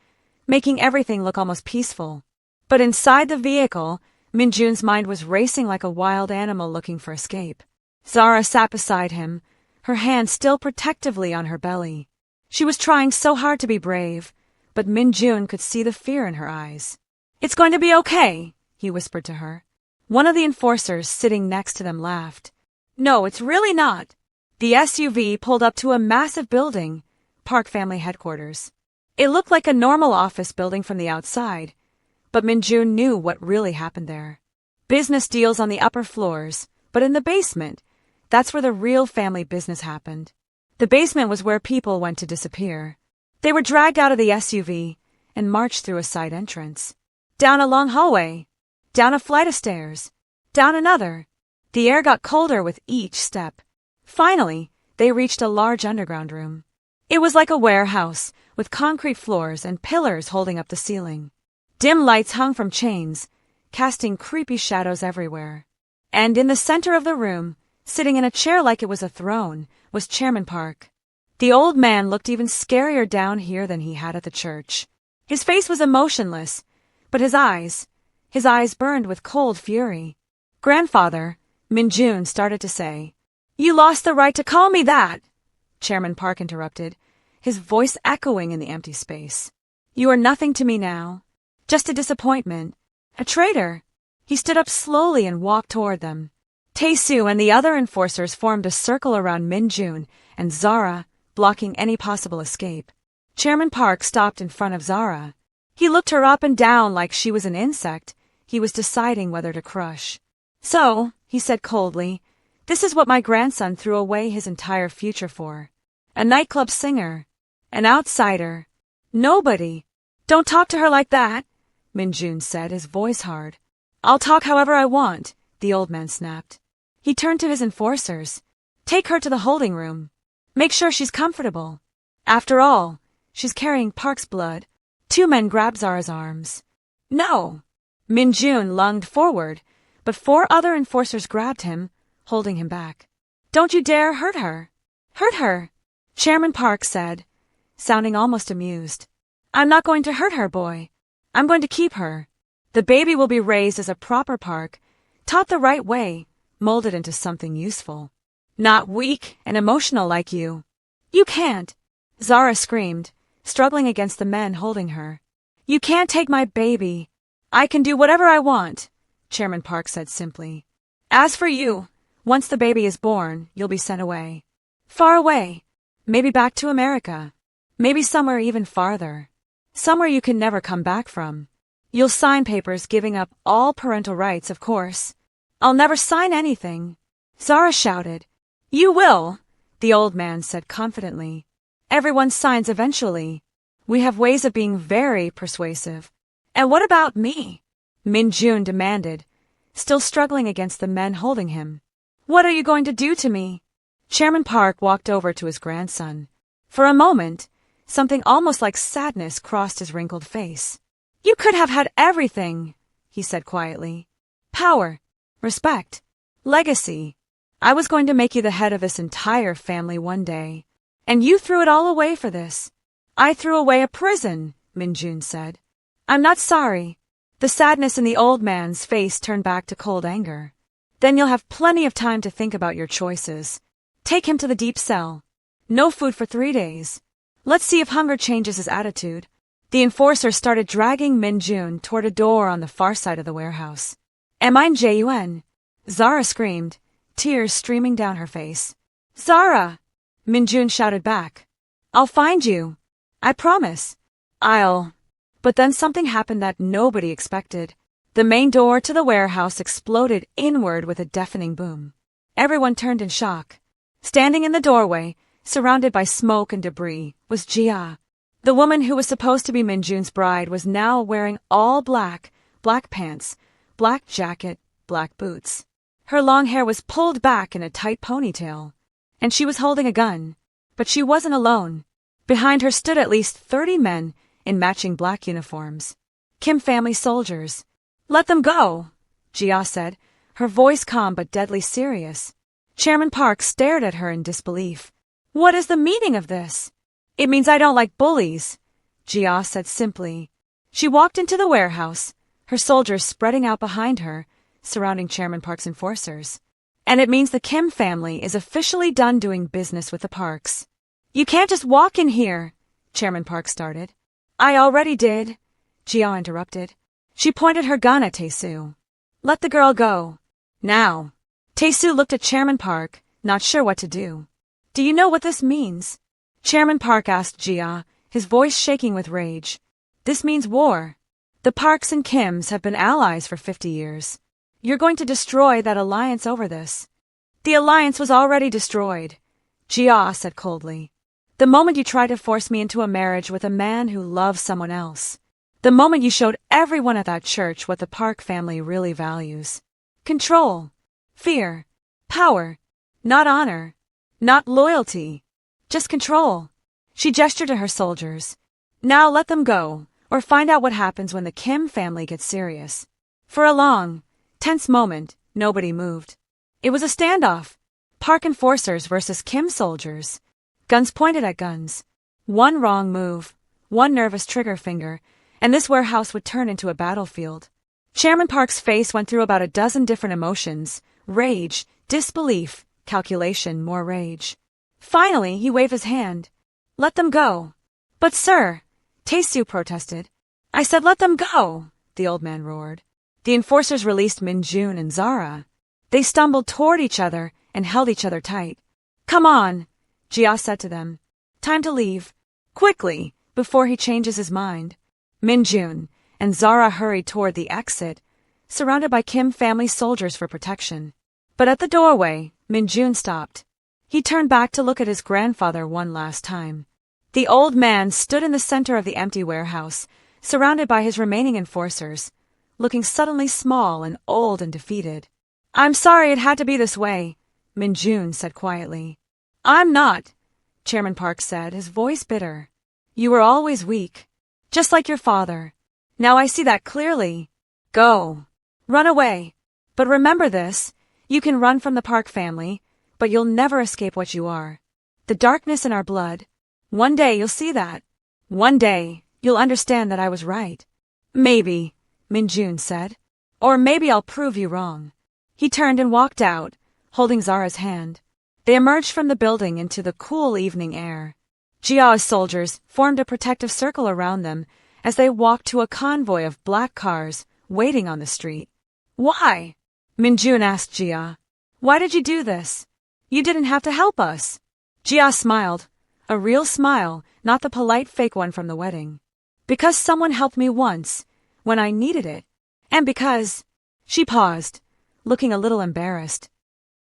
making everything look almost peaceful. But inside the vehicle, Min-jun's mind was racing like a wild animal looking for escape. Zara sat beside him, her hand still protectively on her belly. She was trying so hard to be brave, but Min-jun could see the fear in her eyes. It's going to be okay, he whispered to her. One of the enforcers sitting next to them laughed. No, it's really not. The SUV pulled up to a massive building, Park family headquarters. It looked like a normal office building from the outside, but Min-jun knew what really happened there. Business deals on the upper floors, but in the basement, that's where the real family business happened. The basement was where people went to disappear. They were dragged out of the SUV and marched through a side entrance. Down a long hallway, down a flight of stairs, down another. The air got colder with each step. Finally, they reached a large underground room. It was like a warehouse, with concrete floors and pillars holding up the ceiling. Dim lights hung from chains, casting creepy shadows everywhere. And in the center of the room, sitting in a chair like it was a throne, was Chairman Park. The old man looked even scarier down here than he had at the church. His face was emotionless, but his eyes burned with cold fury. Grandfather, Min-jun started to say. You lost the right to call me that, Chairman Park interrupted, his voice echoing in the empty space. You are nothing to me now. Just a disappointment. A traitor. He stood up slowly and walked toward them. Tae-soo and the other enforcers formed a circle around Min-jun and Zara, blocking any possible escape. Chairman Park stopped in front of Zara. He looked her up and down like she was an insect he was deciding whether to crush. So, he said coldly, this is what my grandson threw away his entire future for. A nightclub singer. An outsider. Nobody. Don't talk to her like that, Min-jun said, his voice hard. I'll talk however I want, the old man snapped. He turned to his enforcers. Take her to the holding room. Make sure she's comfortable. After all, she's carrying Park's blood. 2 men grabbed Zara's arms. No! Min-jun lunged forward, but 4 other enforcers grabbed him, holding him back. Don't you dare hurt her. Hurt her, Chairman Park said, sounding almost amused. I'm not going to hurt her, boy. I'm going to keep her. The baby will be raised as a proper Park, taught the right way, molded into something useful. Not weak and emotional like you. You can't, Zara screamed, struggling against the men holding her. You can't take my baby. I can do whatever I want, Chairman Park said simply. As for you, once the baby is born, you'll be sent away. Far away. Maybe back to America. Maybe somewhere even farther. Somewhere you can never come back from. You'll sign papers giving up all parental rights, of course. I'll never sign anything. Zara shouted. You will, the old man said confidently. Everyone signs eventually. We have ways of being very persuasive. And what about me? Min-jun demanded, still struggling against the men holding him. What are you going to do to me? Chairman Park walked over to his grandson. For a moment, something almost like sadness crossed his wrinkled face. You could have had everything, he said quietly. Power, respect, legacy. I was going to make you the head of this entire family one day. And you threw it all away for this. I threw away a prison, Min-jun said. I'm not sorry. The sadness in the old man's face turned back to cold anger. Then you'll have plenty of time to think about your choices. Take him to the deep cell. No food for 3 days. Let's see if hunger changes his attitude. The enforcer started dragging Min-jun toward a door on the far side of the warehouse. Min-jun! Zara screamed, tears streaming down her face. Zara! Min-jun shouted back. I'll find you. I promise. But then something happened that nobody expected. The main door to the warehouse exploded inward with a deafening boom. Everyone turned in shock. Standing in the doorway, surrounded by smoke and debris, was Jia. The woman who was supposed to be Min-jun's bride was now wearing all black pants, black jacket, black boots. Her long hair was pulled back in a tight ponytail, and she was holding a gun. But she wasn't alone. Behind her stood at least 30 men in matching black uniforms. Kim family soldiers. Let them go, Jia said, her voice calm but deadly serious. Chairman Park stared at her in disbelief. What is the meaning of this? It means I don't like bullies, Jia said simply. She walked into the warehouse, her soldiers spreading out behind her, surrounding Chairman Park's enforcers. And it means the Kim family is officially done doing business with the Parks. You can't just walk in here, Chairman Park started. I already did, Jia interrupted. She pointed her gun at Tae-soo. Let the girl go. Now. Tae-soo looked at Chairman Park, not sure what to do. Do you know what this means? Chairman Park asked Jia, his voice shaking with rage. This means war. The Parks and Kims have been allies for 50 years. You're going to destroy that alliance over this. The alliance was already destroyed, Jia said coldly. The moment you tried to force me into a marriage with a man who loves someone else. The moment you showed everyone at that church what the Park family really values. Control. Fear. Power. Not honor. Not loyalty. Just control. She gestured to her soldiers. Now let them go, or find out what happens when the Kim family gets serious. For a long, tense moment, nobody moved. It was a standoff. Park enforcers versus Kim soldiers. Guns pointed at guns. One wrong move, one nervous trigger finger, and this warehouse would turn into a battlefield. Chairman Park's face went through about a dozen different emotions. Rage, disbelief, calculation, more rage. Finally, he waved his hand. Let them go. But sir, Tae-soo protested. I said let them go, the old man roared. The enforcers released Min-jun and Zara. They stumbled toward each other and held each other tight. Come on, Jia said to them. Time to leave. Quickly, before he changes his mind. Min-jun and Zara hurried toward the exit, surrounded by Kim family soldiers for protection. But at the doorway, Min-jun stopped. He turned back to look at his grandfather one last time. The old man stood in the center of the empty warehouse, surrounded by his remaining enforcers, looking suddenly small and old and defeated. I'm sorry it had to be this way, Min-jun said quietly. I'm not, Chairman Park said, his voice bitter. You were always weak, just like your father. Now I see that clearly. Go. Run away. But remember this, you can run from the Park family, but you'll never escape what you are. The darkness in our blood. One day you'll see that. One day you'll understand that I was right. Maybe, Min-jun said. Or maybe I'll prove you wrong. He turned and walked out, holding Zara's hand. They emerged from the building into the cool evening air. Jia's soldiers formed a protective circle around them as they walked to a convoy of black cars waiting on the street. Why? Min-jun asked Jia. Why did you do this? You didn't have to help us. Jia smiled, a real smile, not the polite fake one from the wedding. Because someone helped me once, when I needed it. And because... She paused, looking a little embarrassed.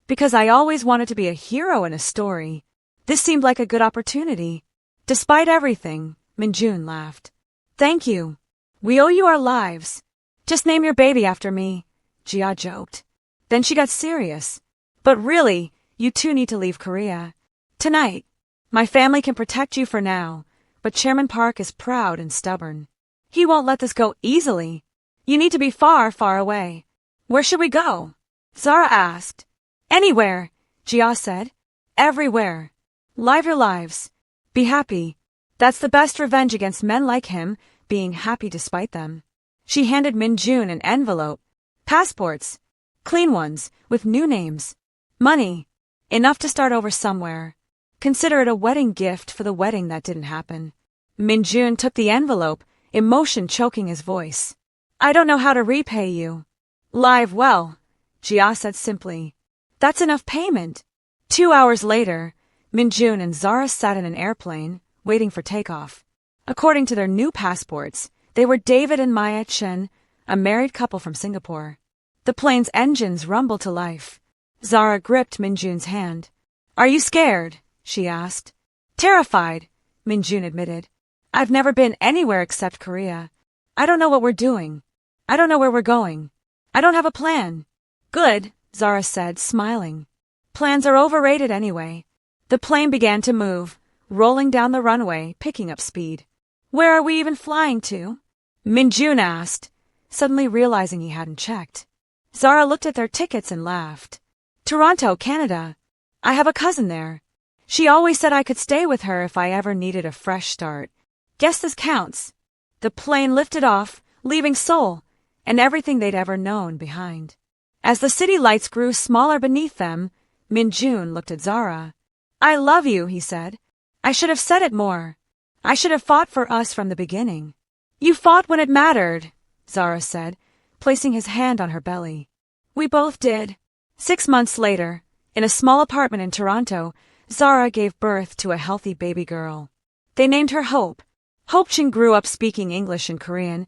Because I always wanted to be a hero in a story. This seemed like a good opportunity. Despite everything, Min-jun laughed. Thank you. We owe you our lives. Just name your baby after me, Jia joked. Then she got serious. But really, you two need to leave Korea. Tonight. My family can protect you for now, but Chairman Park is proud and stubborn. He won't let this go easily. You need to be far, far away. Where should we go? Zara asked. Anywhere, Jia said. Everywhere. Live your lives. Be happy. That's the best revenge against men like him, being happy despite them. She handed Min-jun an envelope. Passports. Clean ones, with new names. Money. Enough to start over somewhere. Consider it a wedding gift for the wedding that didn't happen. Min-jun took the envelope, emotion choking his voice. I don't know how to repay you. Live well, Jia said simply. That's enough payment. 2 hours later, Min-jun and Zara sat in an airplane, waiting for takeoff. According to their new passports, they were David and Maya Chen, a married couple from Singapore. The plane's engines rumbled to life. Zara gripped Min-jun's hand. Are you scared? She asked. Terrified, Min-jun admitted. I've never been anywhere except Korea. I don't know what we're doing. I don't know where we're going. I don't have a plan. Good, Zara said, smiling. Plans are overrated anyway. The plane began to move, rolling down the runway, picking up speed. Where are we even flying to? Min-jun asked, suddenly realizing he hadn't checked. Zara looked at their tickets and laughed. Toronto, Canada. I have a cousin there. She always said I could stay with her if I ever needed a fresh start. Guess this counts. The plane lifted off, leaving Seoul, and everything they'd ever known behind. As the city lights grew smaller beneath them, Min-jun looked at Zara. I love you, he said. I should have said it more. I should have fought for us from the beginning. You fought when it mattered, Zara said, placing his hand on her belly. We both did. 6 months later, in a small apartment in Toronto, Zara gave birth to a healthy baby girl. They named her Hope. Hope Chin grew up speaking English and Korean,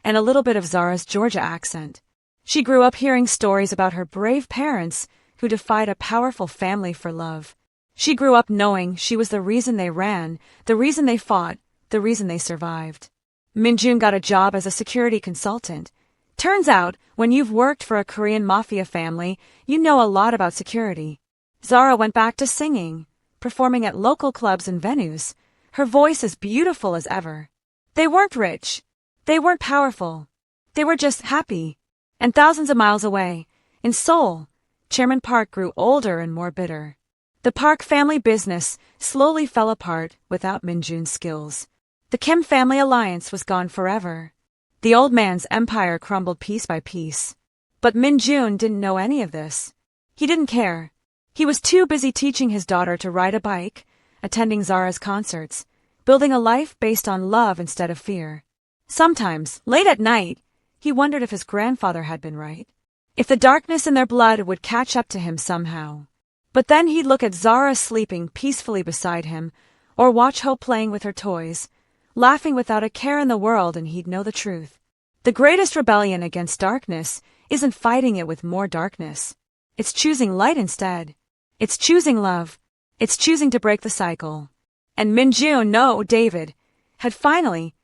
and a little bit of Zara's Georgia accent. She grew up hearing stories about her brave parents who defied a powerful family for love. She grew up knowing she was the reason they ran, the reason they fought, the reason they survived. Min-jun got a job as a security consultant. Turns out, when you've worked for a Korean mafia family, you know a lot about security. Zara went back to singing, performing at local clubs and venues, her voice as beautiful as ever. They weren't rich. They weren't powerful. They were just happy. And thousands of miles away, in Seoul, Chairman Park grew older and more bitter. The Park family business slowly fell apart without Min-jun's skills. The Kim family alliance was gone forever. The old man's empire crumbled piece by piece. But Min-jun didn't know any of this. He didn't care. He was too busy teaching his daughter to ride a bike, attending Zara's concerts, building a life based on love instead of fear. Sometimes, late at night, he wondered if his grandfather had been right, if the darkness in their blood would catch up to him somehow. But then he'd look at Zara sleeping peacefully beside him, or watch Hope playing with her toys, laughing without a care in the world, and he'd know the truth. The greatest rebellion against darkness isn't fighting it with more darkness. It's choosing light instead. It's choosing love. It's choosing to break the cycle. And Min-jun, no, David, had finally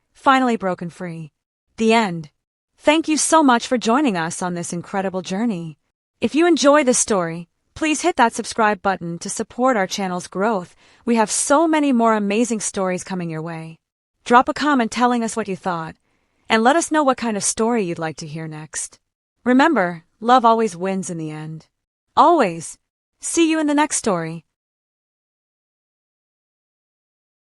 broken free. The end. Thank you so much for joining us on this incredible journey. If you enjoy this story, please hit that subscribe button to support our channel's growth. We have so many more amazing stories coming your way. Drop a comment telling us what you thought, and let us know what kind of story you'd like to hear next. Remember, love always wins in the end. Always. See you in the next story.